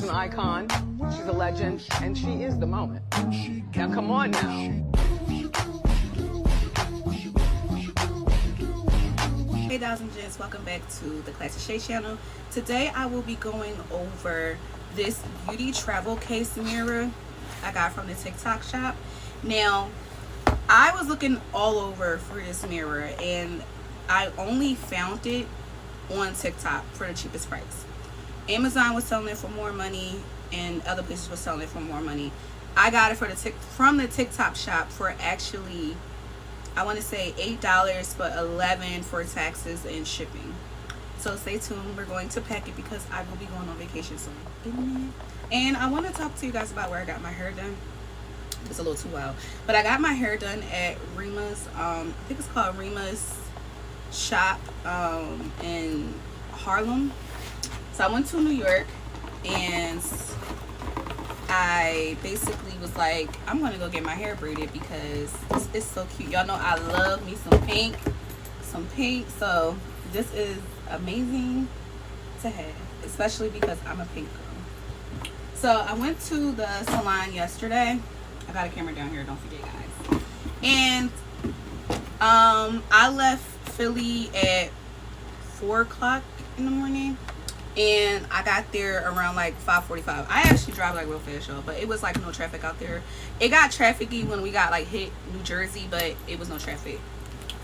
an icon, she's a legend, and she is the moment. Now come on now. Hey dolls and gents, welcome back to the Classy Shade channel. Today I will be going over this beauty travel case mirror I got from the TikTok shop. Now, I was looking all over for this mirror and I only found it on TikTok for the cheapest price. Amazon was selling it for more money and other places were selling it for more money. I got it from the TikTok shop for actually, I want to say $8, but $11 for taxes and shipping. So stay tuned. We're going to pack it because I will be going on vacation soon. And I want to talk to you guys about where I got my hair done. It's a little too wild, but I got my hair done at Rima's. I think it's called Rima's shop in Harlem. So I went to New York and I basically was like, I'm gonna go get my hair braided because it's so cute. Y'all know I love me some pink. So this is amazing to have, especially because I'm a pink girl. So I went to the salon yesterday. I got a camera down here, don't forget, guys. And I left Philly at 4 o'clock in the morning. And I got there around like 5:45. I actually drive like real fast, y'all, but it was like no traffic out there. It got trafficy when we got like hit New Jersey, but it was no traffic.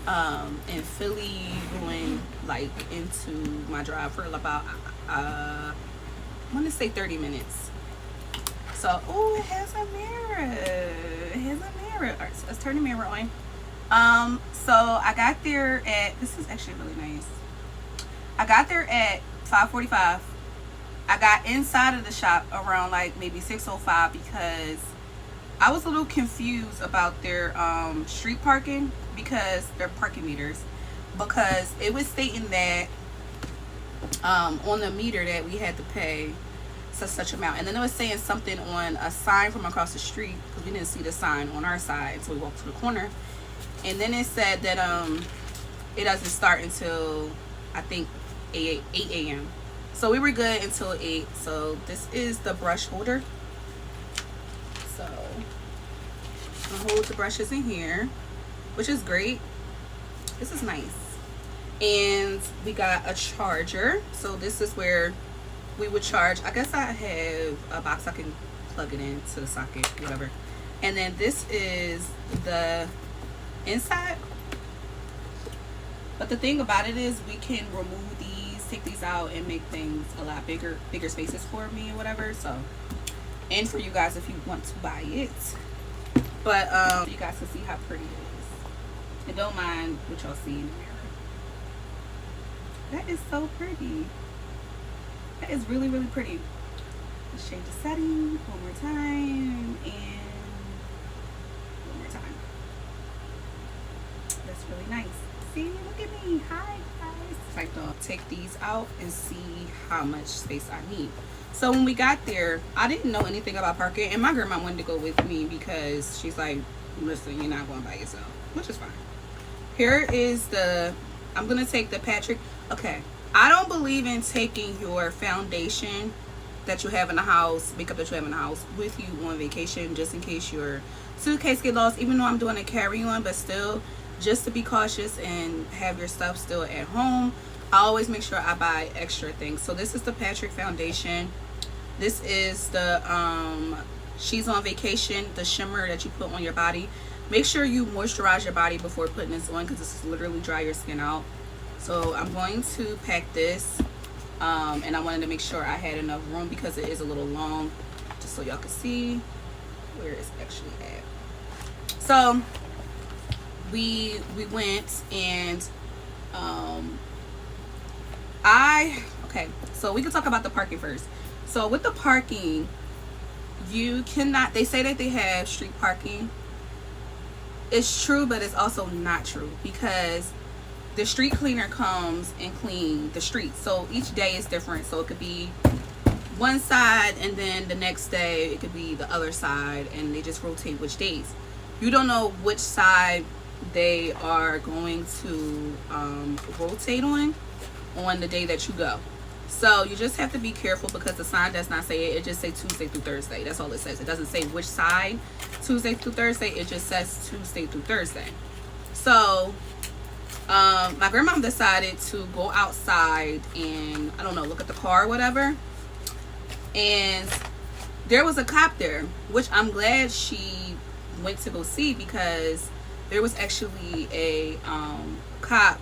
And Philly going like into my drive for about I want to say 30 minutes. So oh, it has a mirror. It has a mirror. All right, so let's turn the mirror on. So I got there at, this is actually really nice. I got there at 5:45. I got inside of the shop around like maybe 6:05 because I was a little confused about their street parking, because their parking meters, because it was stating that on the meter that we had to pay such amount, and then it was saying something on a sign from across the street because we didn't see the sign on our side, so we walked to the corner, and then it said that it doesn't start until I think 8 a.m. So we were good until 8. So this is the brush holder. So I hold the brushes in here, which is great. This is nice. And we got a charger. So this is where we would charge. I guess I have a box I can plug it into the socket, whatever. And then this is the inside. But the thing about it is we can remove these, take these out, and make things a lot bigger spaces for me or whatever. So, and for you guys if you want to buy it. But you guys can see how pretty it is. And don't mind what y'all see in the mirror. That is so pretty. That is really, really pretty. Let's change the setting one more time and one more time. That's really nice. See, look at me. Hi guys. Like, take these out and see how much space I need. So when we got there, I didn't know anything about parking, and my grandma wanted to go with me because she's like, listen, you're not going by yourself, which is fine. Here is the, I'm gonna take the Patrick. Okay, I don't believe in taking your foundation that you have in the house, makeup that you have in the house, with you on vacation, just in case your suitcase get lost, even though I'm doing a carry-on, but still, just to be cautious and have your stuff still at home, I always make sure I buy extra things. So this is the Patrick foundation. This is the She's on Vacation, the shimmer that you put on your body. Make sure you moisturize your body before putting this on because this is literally dry your skin out. So I'm going to pack this, and I wanted to make sure I had enough room because it is a little long, just so y'all can see where it's actually at. So we went and okay, so we can talk about the parking first. So with the parking, you cannot, they say that they have street parking. It's true, but it's also not true because the street cleaner comes and clean the streets. So each day is different. So it could be one side and then the next day it could be the other side, and they just rotate which days. You don't know which side they are going to rotate on the day that you go. So you just have to be careful because the sign does not say it. It just says Tuesday through Thursday. That's all it says. It doesn't say which side Tuesday through Thursday. It just says Tuesday through Thursday. So my grandma decided to go outside and, I don't know, look at the car or whatever. And there was a cop there, which I'm glad she went to go see, because there was actually a cop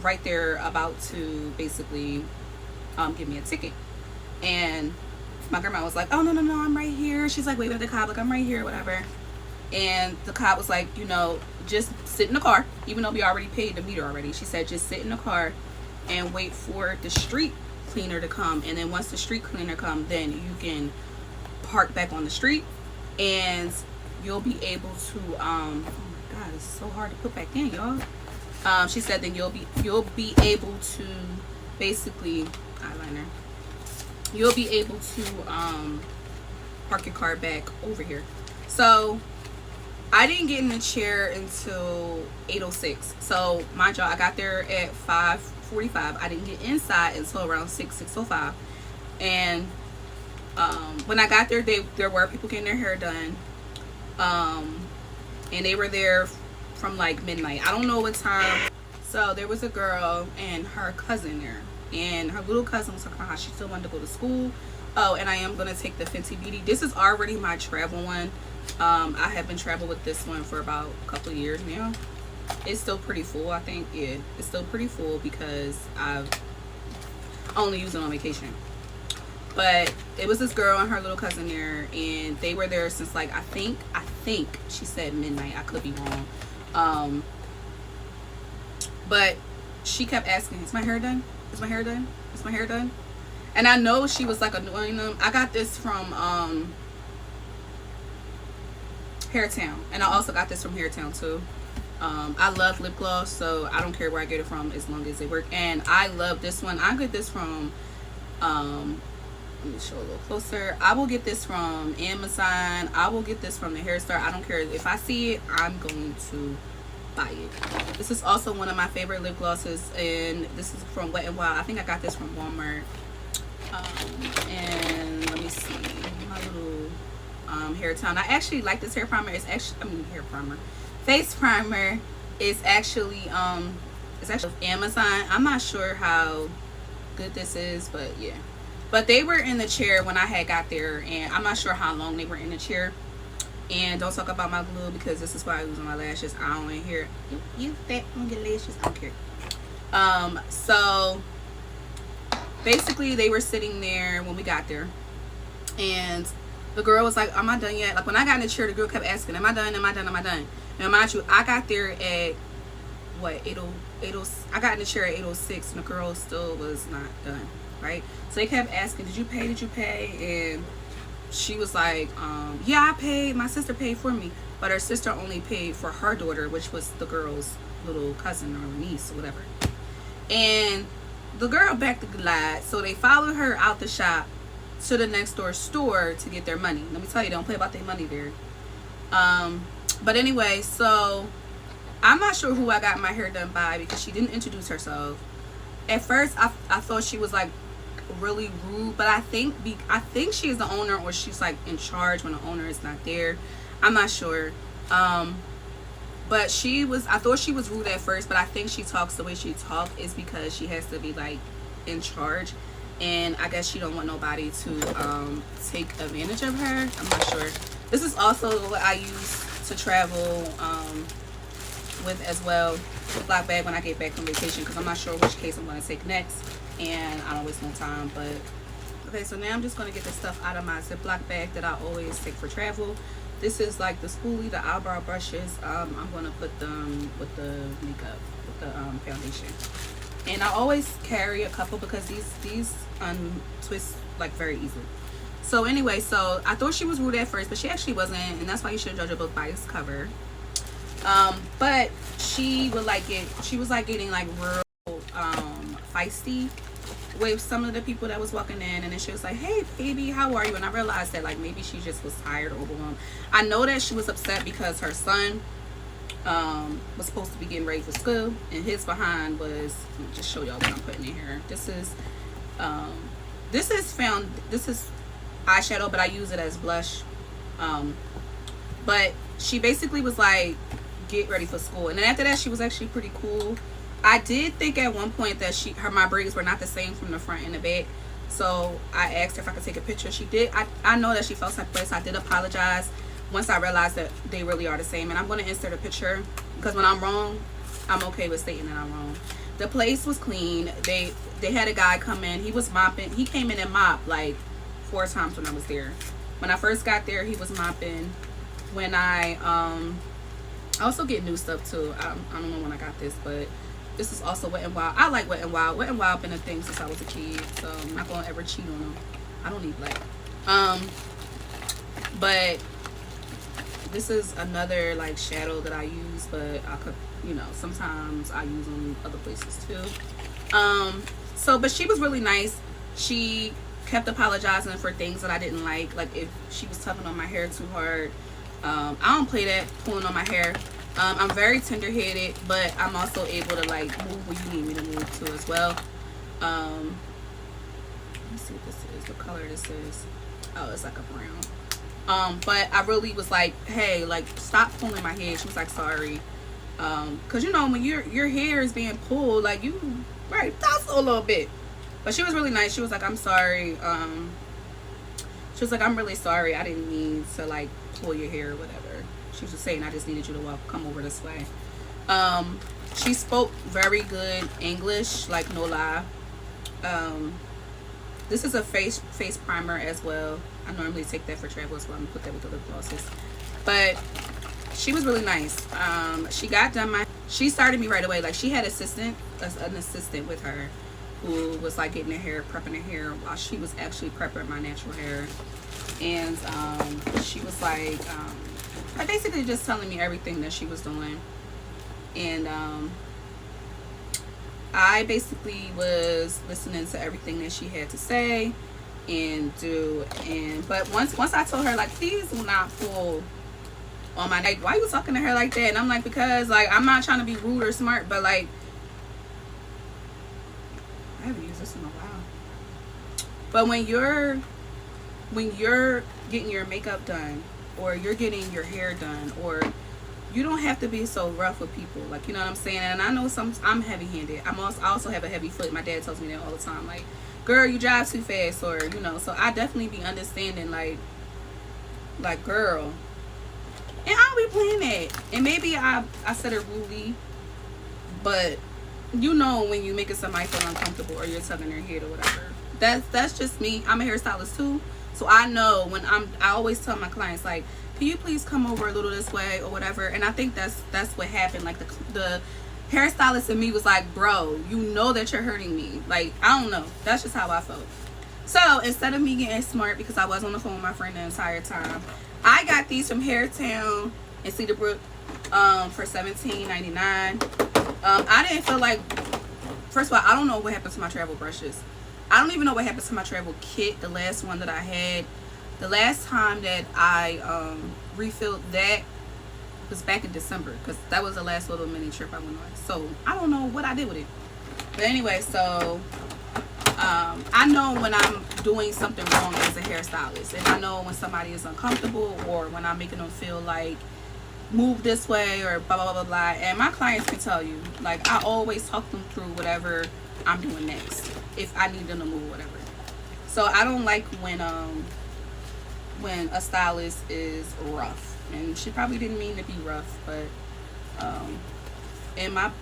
right there about to basically give me a ticket. And my grandma was like, oh, no, I'm right here. She's like, wait at the cop, like, I'm right here, whatever. And the cop was like, you know, just sit in the car, even though we already paid the meter already. She said, just sit in the car and wait for the street cleaner to come. And then once the street cleaner comes, then you can park back on the street, and you'll be able to, oh my God, it's so hard to put back in, y'all. She said then you'll be able to basically, eyeliner, you'll be able to park your car back over here. So I didn't get in the chair until 8:06. So mind y'all, I got there at 5:45. I didn't get inside until around 6:05. And when I got there, there were people getting their hair done. And they were there from like midnight. I don't know what time. So there was a girl and her cousin there. And her little cousin was talking about how she still wanted to go to school. Oh, and I am going to take the Fenty Beauty. This is already my travel one. I have been traveling with this one for about a couple of years now. It's still pretty full, I think. Yeah, it's still pretty full because I've only used it on vacation. But it was this girl and her little cousin there, and they were there since like I think she said midnight. I could be wrong. But she kept asking, is my hair done? Is my hair done? Is my hair done? And I know she was like annoying them. I got this from Hairtown, and I also got this from Hairtown too. I love lip gloss, so I don't care where I get it from as long as they work. And I love this one. I get this from let me show a little closer. I will get this from Amazon. I will get this from the hair store. I don't care. If I see it, I'm going to buy it. This is also one of my favorite lip glosses, and this is from Wet n Wild. I think I got this from Walmart. And let me see my little Hairtown. I actually like this hair primer. It's actually, face primer is actually Amazon. I'm not sure how good this is, but yeah. But they were in the chair when I had got there, and I'm not sure how long they were in the chair. And don't talk about my glue, because this is why I was on my lashes. I don't want to hear you fat on your lashes. I don't care. So basically they were sitting there when we got there, and the girl was like, am I done yet? Like when I got in the chair, the girl kept asking, am I done? Am I done? Am I done? Now mind you, I got there at what, 8:00. I got in the chair at 8:06, and the girl still was not done. Right? So they kept asking, did you pay? Did you pay? And she was like, yeah, I paid. My sister paid for me. But her sister only paid for her daughter, which was the girl's little cousin or niece or whatever. And the girl backed the glide. So they followed her out the shop to the next door store to get their money. Let me tell you, they don't play about their money there. But anyway, so I'm not sure who I got my hair done by, because she didn't introduce herself. At first, I thought she was like really rude, but I think she's the owner, or she's like in charge when the owner is not there. I'm not sure. But I thought she was rude at first, but I think she talks the way she talks is because she has to be like in charge, and I guess she don't want nobody to take advantage of her. I'm not sure. This is also what I use to travel with as well, Ziploc bag, when I get back from vacation, because I'm not sure which case I'm going to take next, and I don't waste no time. But okay, so now I'm just going to get the stuff out of my Ziploc bag that I always take for travel. This is like the spoolie, the eyebrow brushes. I'm going to put them with the makeup, with the foundation. And I always carry a couple because these untwist like very easily. So anyway, so I thought she was rude at first, but she actually wasn't, and that's why you should judge a book by its cover. But she would like it. She was like getting like real feisty with some of the people that was walking in, and then she was like, hey baby, how are you? And I realized that like maybe she just was tired or overwhelmed. I know that she was upset because her son was supposed to be getting ready for school, and his behind was, let me just show y'all what I'm putting in here. This is this is eyeshadow, but I use it as blush. But she basically was like, get ready for school. And then after that, she was actually pretty cool. I did think at one point that my braids were not the same from the front and the back. So I asked her if I could take a picture. She did. I know that she felt some way, so I did apologize once I realized that they really are the same. And I'm going to insert a picture, because when I'm wrong, I'm okay with stating that I'm wrong. The place was clean. They had a guy come in. He was mopping. He came in and mopped like 4 times when I was there. When I first got there, he was mopping. When I also get new stuff too. I don't know when I got this, but this is also Wet n Wild. I like Wet n Wild. Wet n Wild been a thing since I was a kid, so I'm not gonna ever cheat on them. I don't need black. But this is another like shadow that I use, but I could, you know, sometimes I use them other places too. But she was really nice. She kept apologizing for things that I didn't like if she was tugging on my hair too hard. I don't play that, pulling on my hair. I'm very tender-headed, but I'm also able to like move when you need me to move too as well. Let me see what this is, what color this is. Oh, it's like a brown. But I really was like, hey, like, stop pulling my hair. She was like, sorry. Cause you know, when your hair is being pulled, like, you right, that's a little bit. But she was really nice. She was like, I'm sorry. She was like, I'm really sorry. I didn't mean to like pull your hair or whatever. She was just saying, I just needed you to come over this way. She spoke very good English, like, no lie. This is a face primer as well. I normally take that for travel as well. I'm gonna put that with the lip glosses. But she was really nice. She got done she started me right away. Like, she had an assistant with her who was like getting her hair, prepping her hair while she was actually prepping my natural hair. And she was like, basically just telling me everything that she was doing. And I basically was listening to everything that she had to say and do. But once I told her, like, please do not pull on my neck. Why you talking to her like that? And I'm like, because like, I'm not trying to be rude or smart, but like, I haven't used this in a while. But when you're getting your makeup done, or you're getting your hair done, or you don't have to be so rough with people, like, you know what I'm saying? And I know I'm heavy-handed. I also have a heavy foot. My dad tells me that all the time, like, girl, you drive too fast, or, you know. So I definitely be understanding, like girl, and I'll be playing that. And maybe I said it rudely, but you know, when you making somebody feel uncomfortable or you're tugging their head or whatever, that's just me. I'm a hairstylist too, so I know when I always tell my clients, like, can you please come over a little this way or whatever. And I think that's what happened. Like, the hairstylist in me was like, bro, you know that you're hurting me. Like, I don't know, that's just how I felt. So instead of me getting smart, because I was on the phone with my friend the entire time, I got these from Hairtown in Cedarbrook for $17.99. I didn't feel like, first of all, I don't know what happened to my travel brushes. I don't even know what happened to my travel kit, the last one that I had. The last time that I refilled that was back in December, because that was the last little mini trip I went on. So I don't know what I did with it. But anyway, so I know when I'm doing something wrong as a hairstylist, and I know when somebody is uncomfortable, or when I'm making them feel like, move this way, or blah blah blah blah blah. And my clients can tell you, like, I always talk them through whatever I'm doing next, if I need them to move, whatever. So I don't like when a stylist is rough, and she probably didn't mean to be rough, but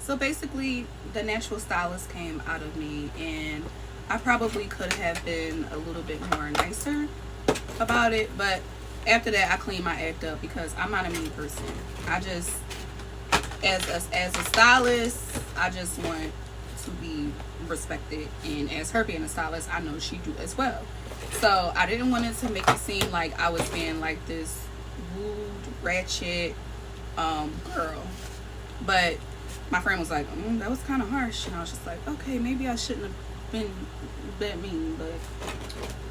so basically the natural stylist came out of me, and I probably could have been a little bit more nicer about it. But after that, I cleaned my act up, because I'm not a mean person. I just, as a stylist, I just want to be respected, and as her being a stylist, I know she do as well. So I didn't want it to make it seem like I was being like this rude, ratchet girl. But my friend was like, that was kind of harsh, and I was just like, okay, maybe I shouldn't have been that mean, but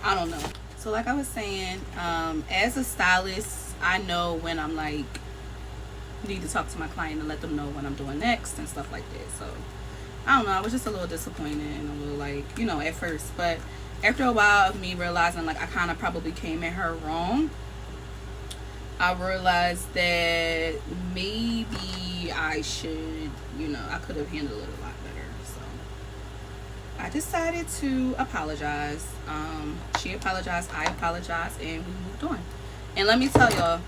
I don't know. So like I was saying, as a stylist, I know when I'm like, need to talk to my client and let them know what I'm doing next and stuff like that. So I don't know, I was just a little disappointed and a little, like, you know, at first. But after a while of me realizing like I kind of probably came at her wrong, I realized that maybe I should, you know, I could have handled it a lot better. So I decided to apologize. She apologized, I apologized, and we moved on. And let me tell y'all,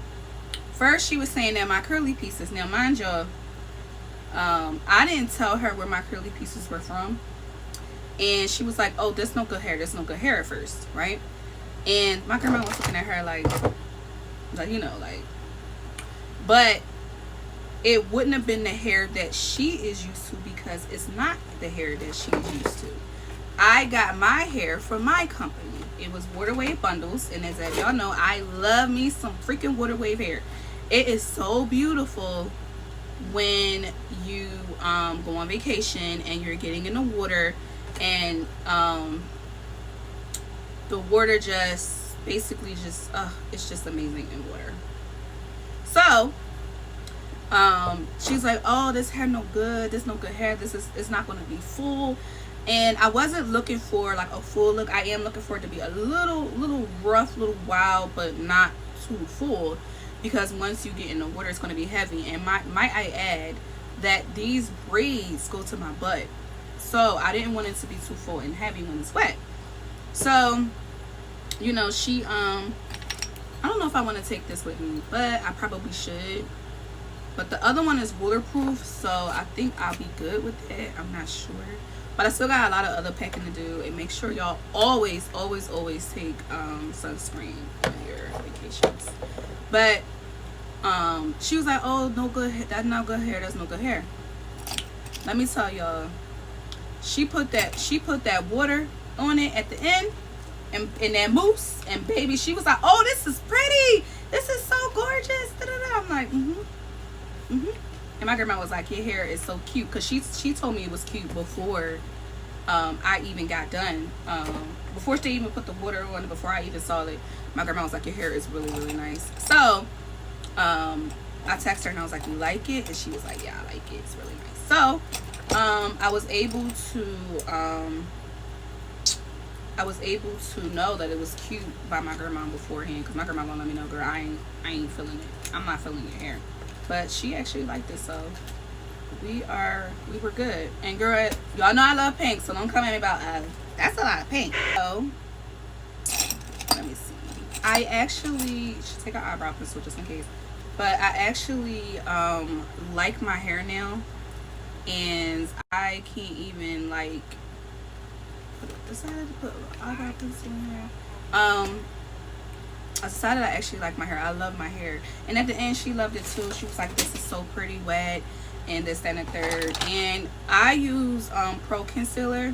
first she was saying that my curly pieces, now mind y'all, I didn't tell her where my curly pieces were from. And she was like, oh, that's no good hair, that's no good hair at first, right? And my grandma was looking at her like, you know, like, but it wouldn't have been the hair that she is used to, because it's not the hair that she's used to. I got my hair from my company. It was Water Wave Bundles, and as y'all know, I love me some freaking Water Wave hair. It is so beautiful when you go on vacation and you're getting in the water, and the water just basically just it's just amazing in water. So she's like, oh, this hair no good, this no good hair, it's not going to be full. And I wasn't looking for like a full look. I am looking for it to be a little rough, little wild, but not too full, because once you get in the water, it's going to be heavy. And might I add that these braids go to my butt, so I didn't want it to be too full and heavy when it's wet. So, you know, she I don't know if I want to take this with me, but I probably should. But the other one is waterproof, so I think I'll be good with it. I'm not sure, but I still got a lot of other packing to do. And make sure y'all always take sunscreen on your vacations. But she was like, oh, no good, that's not good hair, that's no good hair. Let me tell y'all, she put that water on it at the end, and that mousse, and baby, she was like, oh, this is pretty, this is so gorgeous, da-da-da. I'm like, and my grandma was like, your hair is so cute, because she told me it was cute before I even got done. Before she even put the water on, before I even saw it, my grandma was like, your hair is really nice. So I texted her and I was like, you like it? And she was like, yeah, I like it, it's really nice. So I was able to know that it was cute by my grandma beforehand, because my grandma gonna let me know, girl, I ain't feeling it, I'm not feeling your hair. But she actually liked it, so we were good. And girl, y'all know I love pink, so don't come at me about that's a lot of pink. So let me see, I actually should take an eyebrow pencil just in case, but I actually like my hair now, and I can't even like decided to put eyebrow pencil in here. I decided I actually like my hair. I love my hair. And at the end, she loved it too. She was like, this is so pretty wet, and this, that, and the third. And I use Pro Concealer,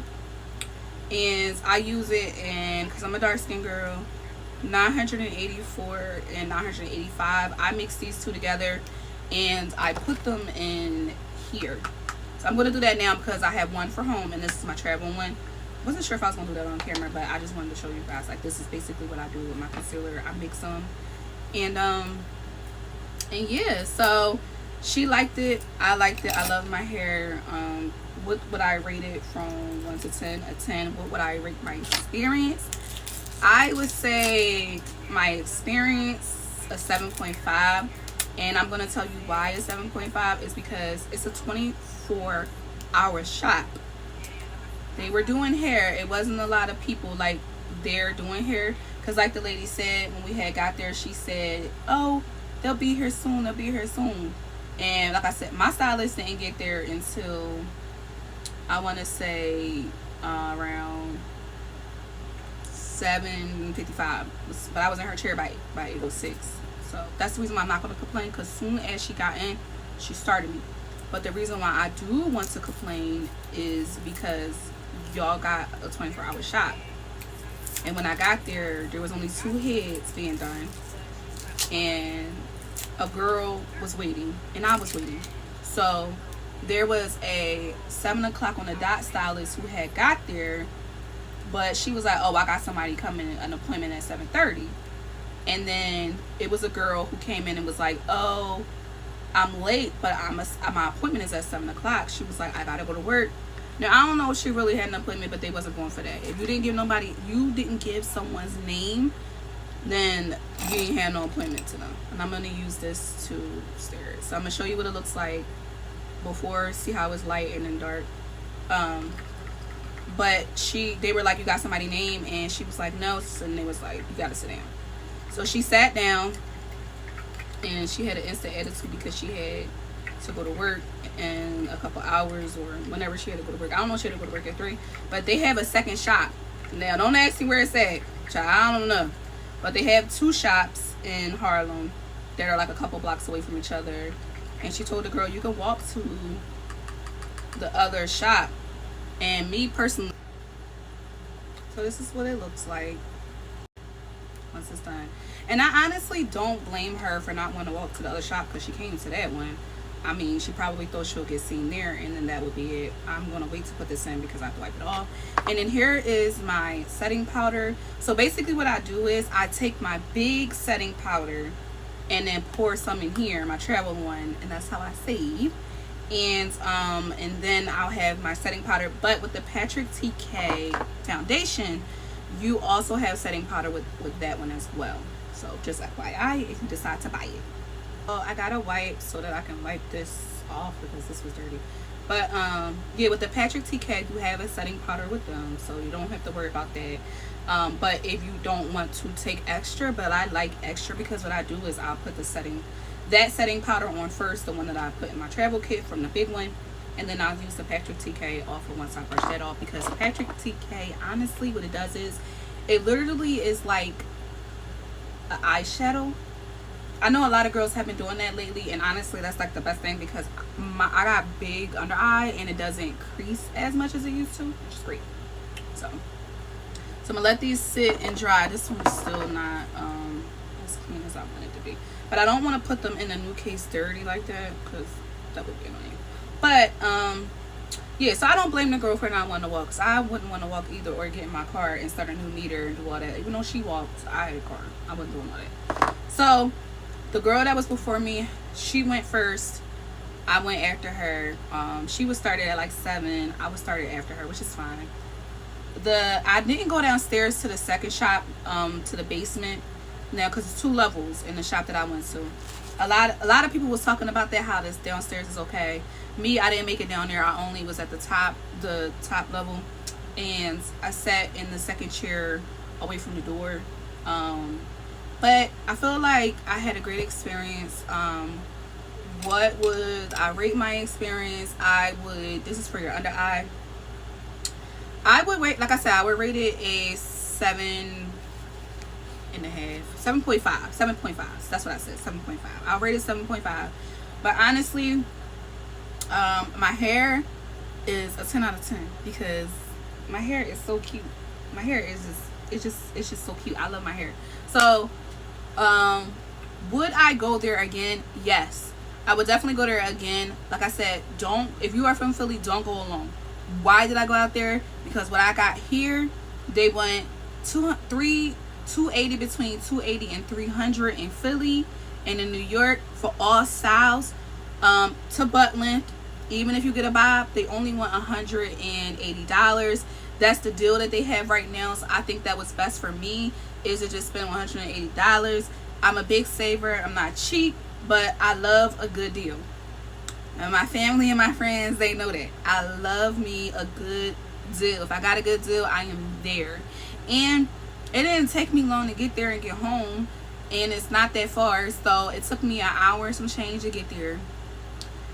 and I use it in, because I'm a dark skin girl, 984 and 985. I mix these two together and I put them in here. So I'm going to do that now, because I have one for home and this is my travel one. Wasn't sure if I was going to do that on camera, but I just wanted to show you guys, like, this is basically what I do with my concealer. I mix them, and yeah, so she liked it, I liked it, I love my hair. What would I rate it from 1 to 10? A 10. What would I rate my experience? I would say my experience a 7.5, and I'm going to tell you why a 7.5 is because it's a 24-hour shop. They were doing hair. It wasn't a lot of people like there doing hair, because like the lady said when we had got there, she said, oh, they'll be here soon, they'll be here soon. And like I said, my stylist didn't get there until, I want to say around 7:55, but I was in her chair by 8:06. So that's the reason why I'm not going to complain, because soon as she got in, she started me. But the reason why I do want to complain is because y'all got a 24-hour shop, and when I got there was only 2 heads being done, and a girl was waiting and I was waiting. So there was a 7 o'clock on the dot stylist who had got there, but she was like, oh, I got somebody coming, an appointment at 7:30. And then it was a girl who came in and was like, oh, I'm late, but my appointment is at 7 o'clock. She was like, I gotta go to work. Now, I don't know if she really had an appointment, but they wasn't going for that. If you didn't give someone's name, then you ain't had no appointment to them. And I'm going to use this to stare. So I'm going to show you what it looks like before, see how it's light and then dark. But they were like, you got somebody's name? And she was like, no. And they was like, you got to sit down. So she sat down, and she had an instant attitude because she had to go to work in a couple hours, or whenever she had to go to work. I don't know if she had to go to work at 3, but they have a second shop. Now, don't ask me where it's at, child. I don't know. But they have 2 shops in Harlem that are like a couple blocks away from each other. And she told the girl, you can walk to the other shop. And me personally, so this is what it looks like once it's done. And I honestly don't blame her for not wanting to walk to the other shop, because she came to that one. I mean, she probably thought she'll get seen there, and then that would be it. I'm going to wait to put this in because I have to wipe it off. And then here is my setting powder. So basically what I do is I take my big setting powder and then pour some in here, my travel one, and that's how I save. And then I'll have my setting powder. But with the Patrick TK foundation, you also have setting powder with that one as well. So just FYI, if you decide to buy it. I got a wipe so that I can wipe this off because this was dirty. But yeah, with the Patrick TK, you have a setting powder with them, so you don't have to worry about that. But if you don't want to take extra, but I like extra, because what I do is I'll put that setting powder on first, the one that I put in my travel kit from the big one, and then I'll use the Patrick TK off of once I brush that off. Because Patrick TK, honestly, what it does is it literally is like an eyeshadow. I know a lot of girls have been doing that lately, and honestly that's like the best thing, because I got big under eye and it doesn't crease as much as it used to, which is great. So I'm gonna let these sit and dry. This one's still not as clean as I want it to be, but I don't want to put them in a new case dirty like that, because that would be annoying. But yeah, so I don't blame the girl for not wanting to walk, because I wouldn't want to walk either, or get in my car and start a new meter and do all that. Even though she walked, I had a car, I wasn't doing all that. So the girl that was before me, she went first. I went after her. She was started at like 7. I was started after her, which is fine. I didn't go downstairs to the second shop, to the basement, now, because it's 2 levels in the shop that I went to. A lot of people was talking about that, how this downstairs is okay. Me, I didn't make it down there. I only was at the top level, and I sat in the second chair away from the door. But I feel like I had a great experience. What would I rate my experience? This is for your under eye. I would rate, like I said, I would rate it a 7.5. 7.5. That's what I said, 7.5. I'll rate it 7.5. But honestly, my hair is a 10 out of 10, because my hair is so cute. My hair is it's just so cute. I love my hair. So would I go there again? Yes, I would definitely go there again. Like I said, if you are from Philly, don't go alone. Why did I go out there? Because what I got here, they went 280, between 280 and 300 in Philly, and in New York for all styles, to butt length. Even if you get a bob, they only want $180. That's the deal that they have right now. So I think that was best for me, is to just spend $180. I'm a big saver. I'm not cheap, but I love a good deal. And my family and my friends, they know that. I love me a good deal. If I got a good deal, I am there. And it didn't take me long to get there and get home, and it's not that far. So it took me an hour and some change to get there,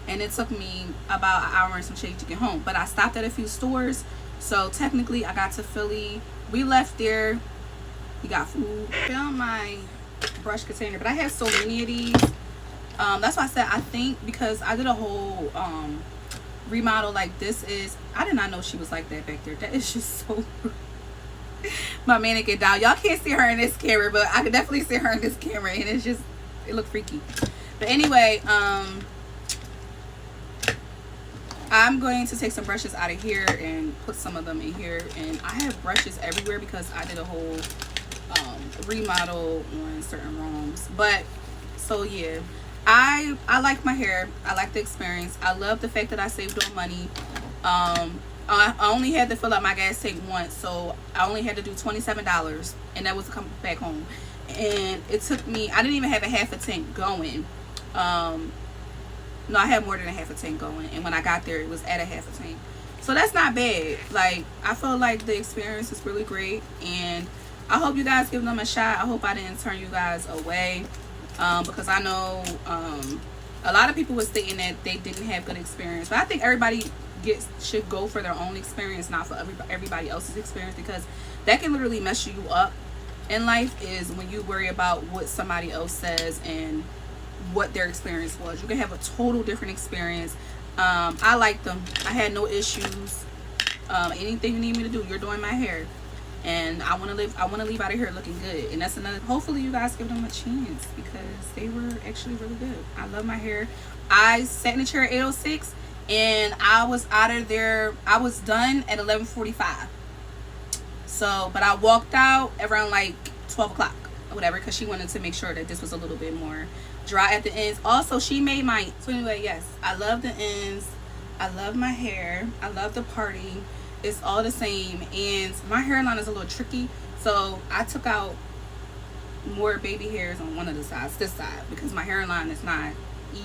and it took me about an hour and some change to get home. But I stopped at a few stores, so technically I got to Philly. We left there, we got food. I found my brush container, but I have so many of these. That's why I said I think, because I did a whole remodel. Like, this is, I did not know she was like that back there. That is just so my mannequin doll. Y'all can't see her in this camera, but I can definitely see her in this camera, and it's just, it looked freaky. But anyway, I'm going to take some brushes out of here and put some of them in here. And I have brushes everywhere because I did a whole remodel on certain rooms. But so yeah, I like my hair. I like the experience. I love the fact that I saved on money. I only had to fill up my gas tank once, so I only had to do $27, and that was to come back home. And it took me, I didn't even have a half a tank going. No, I had more than a half a tank going, and when I got there, it was at a half a tank. So that's not bad. Like, I feel like the experience is really great, and I hope you guys give them a shot. I hope I didn't turn you guys away, because I know a lot of people were stating that they didn't have good experience, but I think everybody should go for their own experience, not for everybody else's experience, because that can literally mess you up in life, is when you worry about what somebody else says and what their experience was. You can have a total different experience. I liked them. I had no issues. Anything you need me to do, you're doing my hair, and I want to leave out of here looking good. And that's another, hopefully you guys give them a chance, because they were actually really good. I love my hair. I sat in the chair at 8:06, and I was out of there, I was done at 11:45. So, but I walked out around like 12 o'clock or whatever, because she wanted to make sure that this was a little bit more dry at the ends. Also, she made my, so anyway, yes, I love the ends, I love my hair, I love the parting. It's all the same, and my hairline is a little tricky, so I took out more baby hairs on one of the sides, this side, because my hairline is not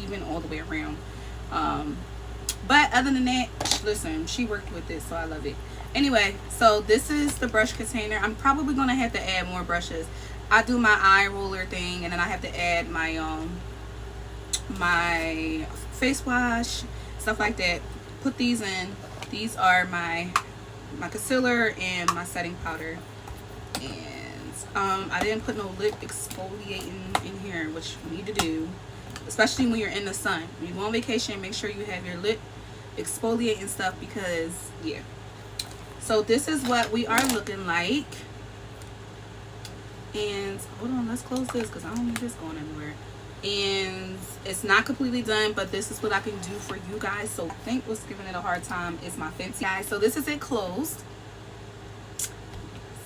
even all the way around. But other than that, listen, she worked with it, so I love it. Anyway, so this is the brush container. I'm probably gonna have to add more brushes. I do my eye roller thing, and then I have to add my my face wash, stuff like that. Put these in. These are my concealer and my setting powder. And I didn't put no lip exfoliating in here, which you need to do, especially when you're in the sun. When you go on vacation, make sure you have your lip exfoliating stuff, because yeah. So this is what we are looking like. And hold on, let's close this, because I don't need this going anywhere. And it's not completely done, but this is what I can do for you guys. So think what's giving it a hard time is my Fenty guys. So this is it closed.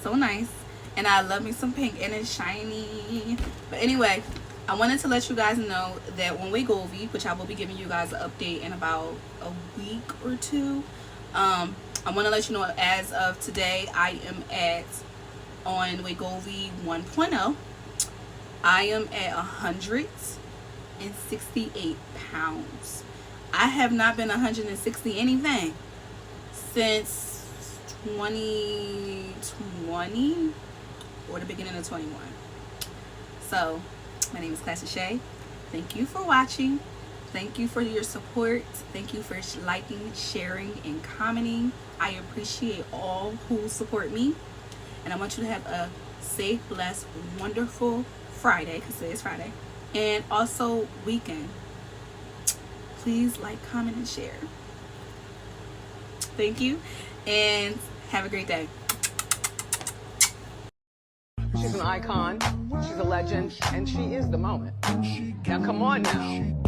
So nice. And I love me some pink, and it's shiny. But anyway, I wanted to let you guys know that when we go V, which I will be giving you guys an update in about a week or two, I want to let you know, as of today, I am on Wegovy 1.0. I am at 168 pounds. I have not been 160 anything since 2020 or the beginning of 21. So my name is Classy Shay. Thank you for watching. Thank you for your support. Thank you for liking, sharing, and commenting. I appreciate all who support me. And I want you to have a safe, blessed, wonderful Friday, because today is Friday. And also weekend. Please like, comment, and share. Thank you. And have a great day. She's an icon, she's a legend, and she is the moment. Now come on now.